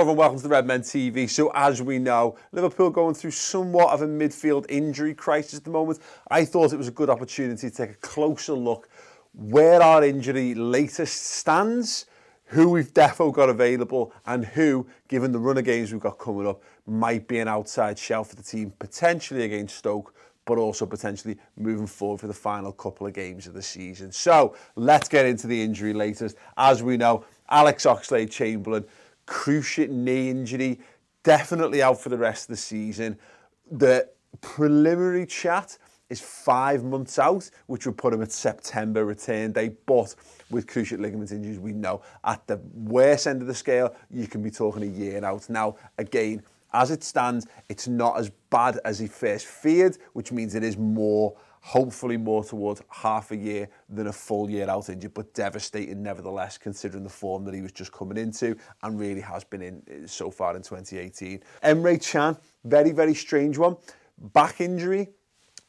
Hello and welcome to the Redmen TV. So as we know, Liverpool going through somewhat of a midfield injury crisis at the moment. I thought it was a good opportunity to take a closer look where our injury latest stands, who we've defo got available, and who, given the run of games we've got coming up, might be an outside shell for the team, potentially against Stoke, but also potentially moving forward for the final couple of games of the season. So let's get into the injury latest. As we know, Alex Oxlade-Chamberlain, cruciate knee injury, definitely out for the rest of the season. The preliminary chat is 5 months out, which would put him at September return day. But with cruciate ligament injuries, we know at the worst end of the scale, you can be talking a year out. Now, again, as it stands, it's not as bad as he first feared, which means it is more, hopefully more towards half a year than a full year out injured, but devastating nevertheless, considering the form that he was just coming into and really has been in so far in 2018. Emre Can, very, very strange one. Back injury.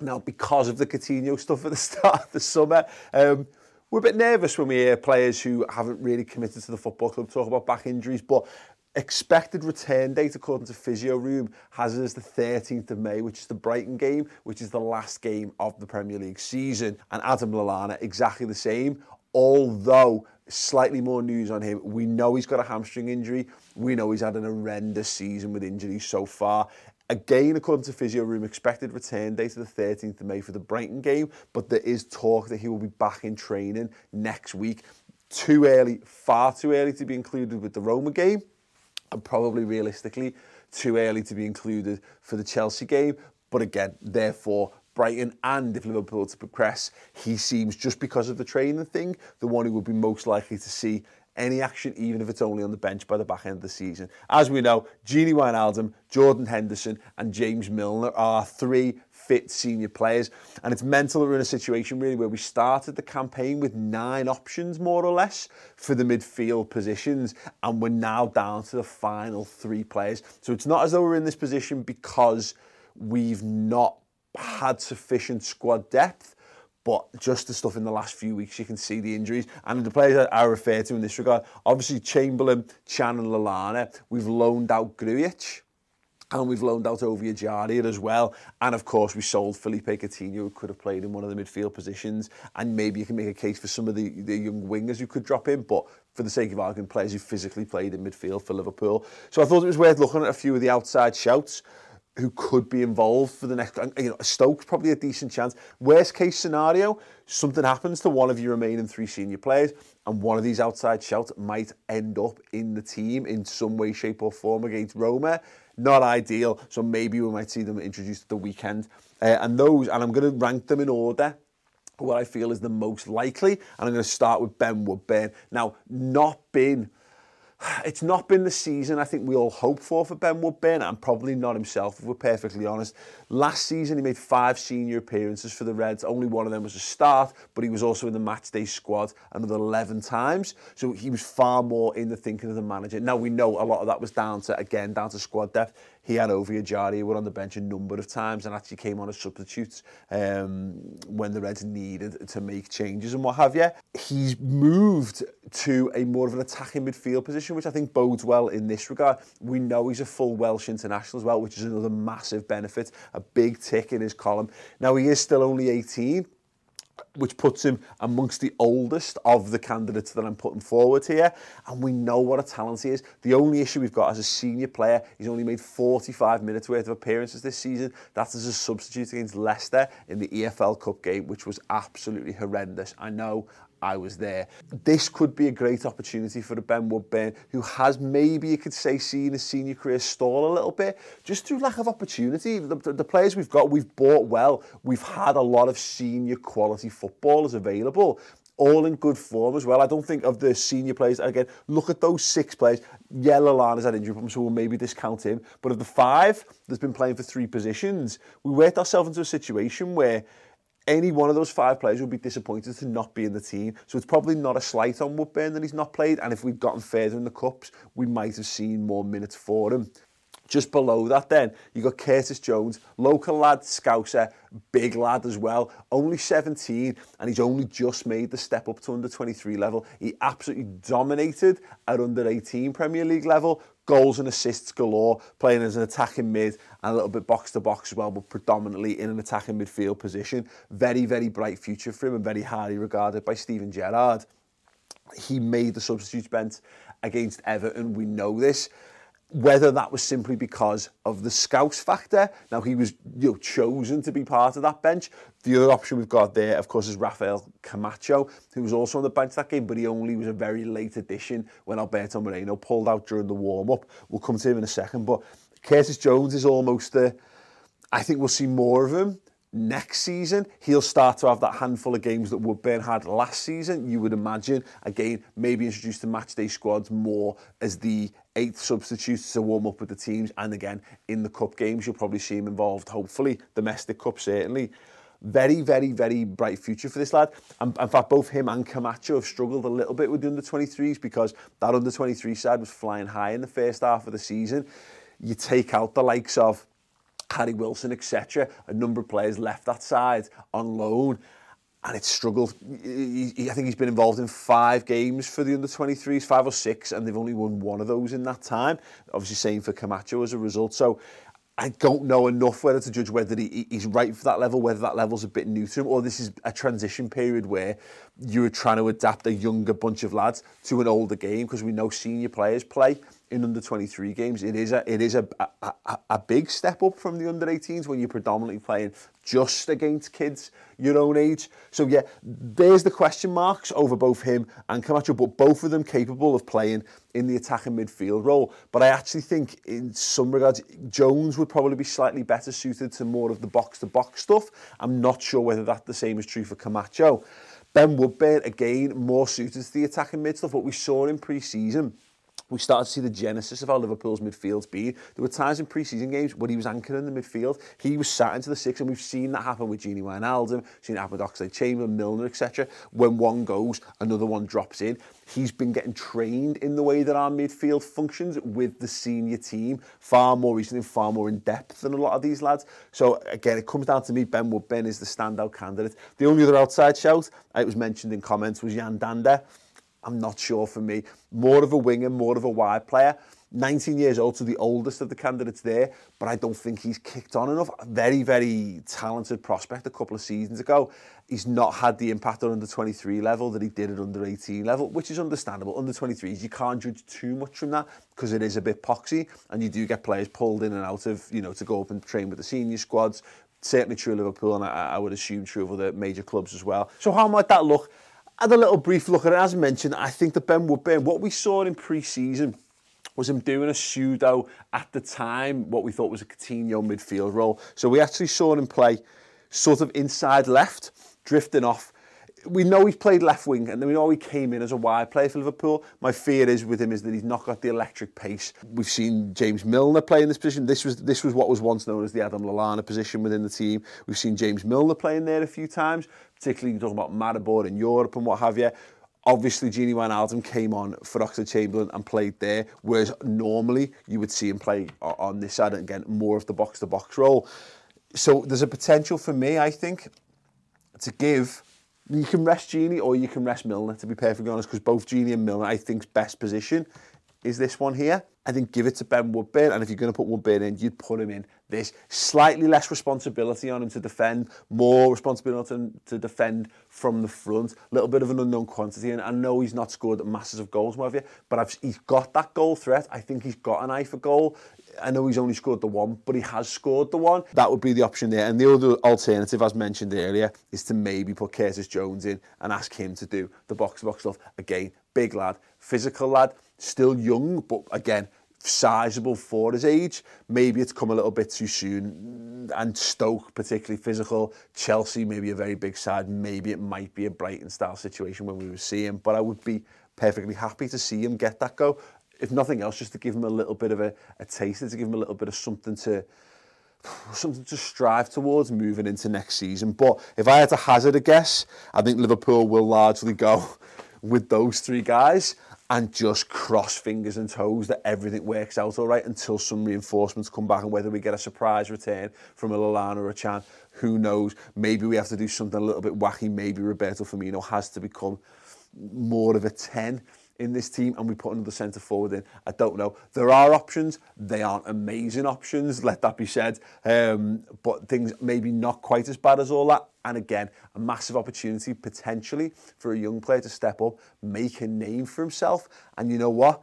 Now, because of the Coutinho stuff at the start of the summer, we're a bit nervous when we hear players who haven't really committed to the football club talk about back injuries, but expected return date, according to Physio Room, has it as the 13th of May, which is the Brighton game, which is the last game of the Premier League season. And Adam Lallana, exactly the same, although slightly more news on him. We know he's got a hamstring injury. We know he's had an horrendous season with injuries so far. Again, according to Physio Room, expected return date of the 13th of May for the Brighton game, but there is talk that he will be back in training next week. Too early, far too early to be included with the Roma game, and probably realistically too early to be included for the Chelsea game. But again, therefore, Brighton, and if Liverpool to progress, he seems, just because of the training thing, the one who would be most likely to see any action, even if it's only on the bench by the back end of the season. As we know, Gini Wijnaldum, Jordan Henderson and James Milner are three fit senior players, and it's mental that we're in a situation really where we started the campaign with 9 options more or less for the midfield positions, and we're now down to the final 3 players. So it's not as though we're in this position because we've not had sufficient squad depth, but just the stuff in the last few weeks, you can see the injuries. And the players that I refer to in this regard, obviously Chamberlain, Can and Lallana. We've loaned out Grujic, and we've loaned out Ovie Ejaria as well. And of course, we sold Felipe Coutinho, who could have played in one of the midfield positions. And maybe you can make a case for some of the young wingers who could drop in, but for the sake of argument, players who physically played in midfield for Liverpool. So I thought it was worth looking at a few of the outside shouts who could be involved for the next, Stoke's probably a decent chance. Worst case scenario, something happens to one of your remaining 3 senior players and one of these outside shouts might end up in the team in some way, shape or form against Roma. Not ideal, so maybe we might see them introduced at the weekend. And I'm going to rank them in order what I feel is the most likely, and I'm going to start with Ben Woodburn. Now, it's not been the season I think we all hope for Ben Woodburn, and probably not himself, if we're perfectly honest. Last season, he made 5 senior appearances for the Reds. Only one of them was a start, but he was also in the matchday squad another 11 times. So he was far more in the thinking of the manager. Now, we know a lot of that was down to squad depth. He had Ovie Ejaria were on the bench a number of times and actually came on as substitutes when the Reds needed to make changes and what have you. He's moved to a more of an attacking midfield position, which I think bodes well in this regard. We know he's a full Welsh international as well, which is another massive benefit, a big tick in his column. Now, he is still only 18, which puts him amongst the oldest of the candidates that I'm putting forward here. And we know what a talent he is. The only issue we've got as a senior player, he's only made 45 minutes worth of appearances this season. That's as a substitute against Leicester in the EFL Cup game, which was absolutely horrendous. I know, I was there. This could be a great opportunity for the Ben Woodburn, who has maybe, you could say, seen his senior career stall a little bit, just through lack of opportunity. The players we've got, we've bought well. We've had a lot of senior quality footballers available, all in good form as well. I don't think of the senior players, again, look at those 6 players. Yeah, Lallana's had injury problems, so we'll maybe discount him. But of the 5 that's been playing for 3 positions, we worked ourselves into a situation where any one of those 5 players would be disappointed to not be in the team. So it's probably not a slight on Woodburn that he's not played. And if we'd gotten further in the Cups, we might have seen more minutes for him. Just below that then, you got Curtis Jones, local lad, Scouser, big lad as well, only 17, and he's only just made the step up to under-23 level. He absolutely dominated at under-18 Premier League level, goals and assists galore, playing as an attacking mid and a little bit box-to-box as well, but predominantly in an attacking midfield position. Very, very bright future for him and very highly regarded by Steven Gerrard. He made the substitutes bench against Everton, we know this. Whether that was simply because of the Scouse factor, now he was chosen to be part of that bench. The other option we've got there, of course, is Rafael Camacho, who was also on the bench that game, but he only was a very late addition when Alberto Moreno pulled out during the warm-up. We'll come to him in a second, but Curtis Jones is almost I think we'll see more of him next season. He'll start to have that handful of games that Woodburn had last season, you would imagine. Again, maybe introduced to matchday squads more as the 8th substitute to warm up with the teams. And again, in the cup games, you'll probably see him involved, hopefully. Domestic cup, certainly. Very, very, very bright future for this lad. And in fact, both him and Camacho have struggled a little bit with the under-23s because that under-23 side was flying high in the first half of the season. You take out the likes of Harry Wilson, etc. A number of players left that side on loan, and it's struggled. I think he's been involved in 5 games for the under-23s, 5 or 6, and they've only won 1 of those in that time. Obviously, same for Camacho as a result. So I don't know enough whether to judge whether he's right for that level, whether that level's a bit new to him, or this is a transition period where you're trying to adapt a younger bunch of lads to an older game, because we know senior players play in under-23 games. It is a big step up from the under-18s when you're predominantly playing just against kids your own age. So yeah, there's the question marks over both him and Camacho, but both of them capable of playing in the attacking midfield role. But I actually think in some regards, Jones would probably be slightly better suited to more of the box-to-box stuff. I'm not sure whether that the same is true for Camacho. Ben Woodburn, again, more suited to the attacking mid stuff. What we saw in pre-season, we started to see the genesis of how Liverpool's midfield's been. There were times in pre-season games when he was anchoring the midfield. He was sat into the 6, and we've seen that happen with Gini Wijnaldum, seen it happen with Oxlade-Chamberlain, Milner, etc. When one goes, another one drops in. He's been getting trained in the way that our midfield functions with the senior team far more recently, far more in depth than a lot of these lads. So again, it comes down to me. Ben Woodburn is the standout candidate. The only other outside shout, it was mentioned in comments, was Jan Dhanda. I'm not sure for me. More of a winger, more of a wide player. 19 years old, so the oldest of the candidates there, but I don't think he's kicked on enough. A very, very talented prospect a couple of seasons ago. He's not had the impact on under-23 level that he did at under-18 level, which is understandable. Under-23s, you can't judge too much from that because it is a bit poxy, and you do get players pulled in and out of, to go up and train with the senior squads. Certainly true of Liverpool, and I would assume true of other major clubs as well. So how might that look? I had a little brief look at it. As mentioned, I think that Ben Woodburn, what we saw in pre-season was him doing a pseudo, at the time, what we thought was a Coutinho midfield role. So we actually saw him play sort of inside left, drifting off. We know he's played left wing, and we know he came in as a wide player for Liverpool. My fear is with him is that he's not got the electric pace. We've seen James Milner play in this position. This was what was once known as the Adam Lallana position within the team. We've seen James Milner playing there a few times, particularly talking about Maribor in Europe and what have you. Obviously, Gini Wijnaldum came on for Oxlade-Chamberlain and played there, whereas normally you would see him play on this side, and again, more of the box-to-box role. So there's a potential for me, I think, to give... You can rest Gini or you can rest Milner, to be perfectly honest, because both Gini and Milner, I think's best position is this one here. I think give it to Ben Woodburn, and if you're going to put Woodburn in, you'd put him in this. Slightly less responsibility on him to defend, more responsibility to defend from the front, a little bit of an unknown quantity, and I know he's not scored masses of goals, what have you, but he's got that goal threat. I think he's got an eye for goal. I know he's only scored the one, but he has scored the one. That would be the option there. And the other alternative, as mentioned earlier, is to maybe put Curtis Jones in and ask him to do the box-to-box stuff. Again, big lad, physical lad, still young, but again, sizable for his age. Maybe it's come a little bit too soon. And Stoke, particularly physical. Chelsea, maybe a very big side. Maybe it might be a Brighton-style situation when we would see him. But I would be perfectly happy to see him get that go. If nothing else, just to give him a little bit of a taste, to give him a little bit of something to strive towards moving into next season. But if I had to hazard a guess, I think Liverpool will largely go with those 3 guys. and just cross fingers and toes that everything works out all right until some reinforcements come back, and whether we get a surprise return from a Lallana or a Can, who knows? Maybe we have to do something a little bit wacky. Maybe Roberto Firmino has to become more of a 10 in this team and we put another centre forward in. I don't know. There are options. They aren't amazing options, let that be said. But things maybe not quite as bad as all that. And again, a massive opportunity potentially for a young player to step up, make a name for himself. And you know what?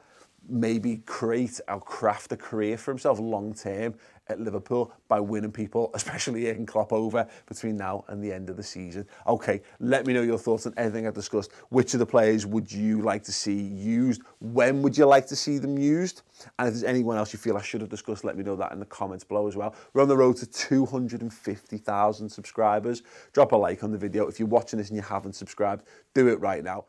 Maybe create or craft a career for himself long term at Liverpool by winning people, especially Jurgen Klopp, over between now and the end of the season. Okay, let me know your thoughts on everything I've discussed. Which of the players would you like to see used? When would you like to see them used? And if there's anyone else you feel I should have discussed, let me know that in the comments below as well. We're on the road to 250,000 subscribers. Drop a like on the video. If you're watching this and you haven't subscribed, do it right now.